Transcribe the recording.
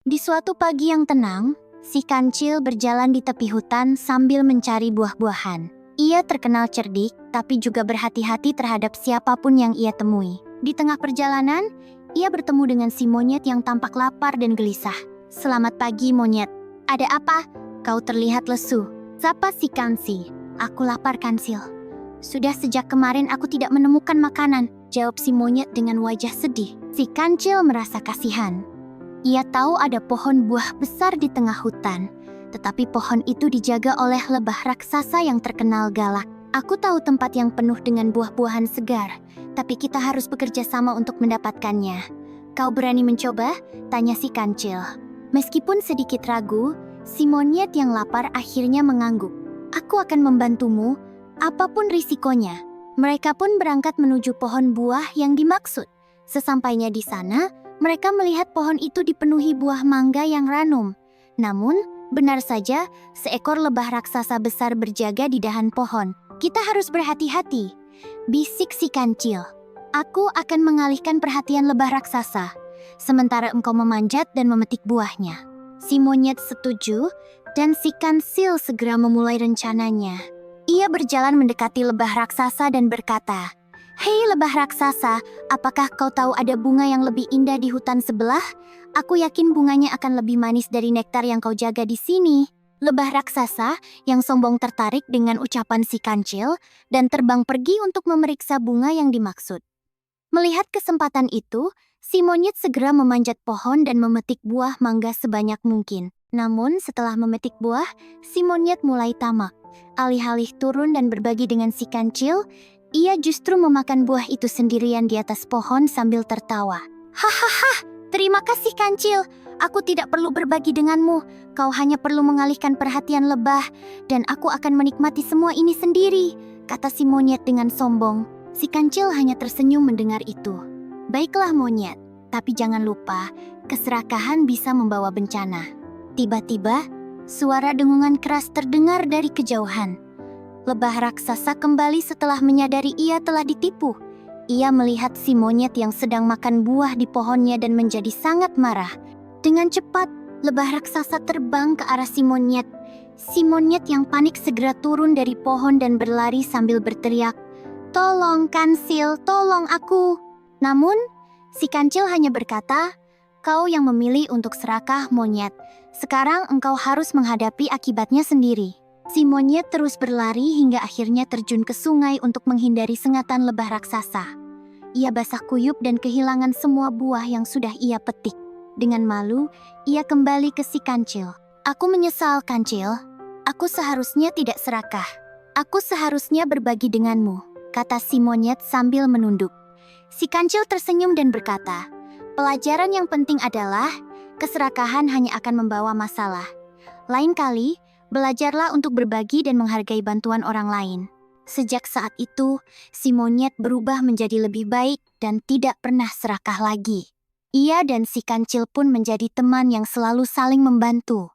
Di suatu pagi yang tenang, si kancil berjalan di tepi hutan sambil mencari buah-buahan. Ia terkenal cerdik, tapi juga berhati-hati terhadap siapapun yang ia temui. Di tengah perjalanan, ia bertemu dengan si monyet yang tampak lapar dan gelisah. "Selamat pagi, monyet. Ada apa? Kau terlihat lesu." Sapa si kancil. "Aku lapar, kancil. Sudah sejak kemarin aku tidak menemukan makanan," jawab si monyet dengan wajah sedih. Si kancil merasa kasihan. Ia tahu ada pohon buah besar di tengah hutan, tetapi pohon itu dijaga oleh lebah raksasa yang terkenal galak. "Aku tahu tempat yang penuh dengan buah-buahan segar, tapi kita harus bekerja sama untuk mendapatkannya. Kau berani mencoba?" tanya si kancil. Meskipun sedikit ragu, si monyet yang lapar akhirnya mengangguk. "Aku akan membantumu, apapun risikonya." Mereka pun berangkat menuju pohon buah yang dimaksud. Sesampainya di sana, mereka melihat pohon itu dipenuhi buah mangga yang ranum. Namun, benar saja, seekor lebah raksasa besar berjaga di dahan pohon. "Kita harus berhati-hati," bisik si kancil. "Aku akan mengalihkan perhatian lebah raksasa, sementara engkau memanjat dan memetik buahnya." Si monyet setuju, dan si kancil segera memulai rencananya. Ia berjalan mendekati lebah raksasa dan berkata, "Hei lebah raksasa, apakah kau tahu ada bunga yang lebih indah di hutan sebelah? Aku yakin bunganya akan lebih manis dari nektar yang kau jaga di sini." Lebah raksasa yang sombong tertarik dengan ucapan si kancil dan terbang pergi untuk memeriksa bunga yang dimaksud. Melihat kesempatan itu, si monyet segera memanjat pohon dan memetik buah mangga sebanyak mungkin. Namun setelah memetik buah, si monyet mulai tamak. Alih-alih turun dan berbagi dengan si kancil, ia justru memakan buah itu sendirian di atas pohon sambil tertawa. "Hahaha, terima kasih kancil. Aku tidak perlu berbagi denganmu. Kau hanya perlu mengalihkan perhatian lebah, dan aku akan menikmati semua ini sendiri," kata si monyet dengan sombong. Si kancil hanya tersenyum mendengar itu. "Baiklah monyet, tapi jangan lupa, keserakahan bisa membawa bencana." Tiba-tiba, suara dengungan keras terdengar dari kejauhan. Lebah raksasa kembali setelah menyadari ia telah ditipu. Ia melihat si monyet yang sedang makan buah di pohonnya dan menjadi sangat marah. Dengan cepat, lebah raksasa terbang ke arah si monyet. Si monyet yang panik segera turun dari pohon dan berlari sambil berteriak, "Tolong kancil, tolong aku." Namun, si kancil hanya berkata, "Kau yang memilih untuk serakah, monyet. Sekarang engkau harus menghadapi akibatnya sendiri." Si monyet terus berlari hingga akhirnya terjun ke sungai untuk menghindari sengatan lebah raksasa. Ia basah kuyup dan kehilangan semua buah yang sudah ia petik. Dengan malu, ia kembali ke si kancil. "Aku menyesal, kancil. Aku seharusnya tidak serakah. Aku seharusnya berbagi denganmu," kata si monyet sambil menunduk. Si kancil tersenyum dan berkata, "Pelajaran yang penting adalah, keserakahan hanya akan membawa masalah. Lain kali, belajarlah untuk berbagi dan menghargai bantuan orang lain." Sejak saat itu, si monyet berubah menjadi lebih baik dan tidak pernah serakah lagi. Ia dan si kancil pun menjadi teman yang selalu saling membantu.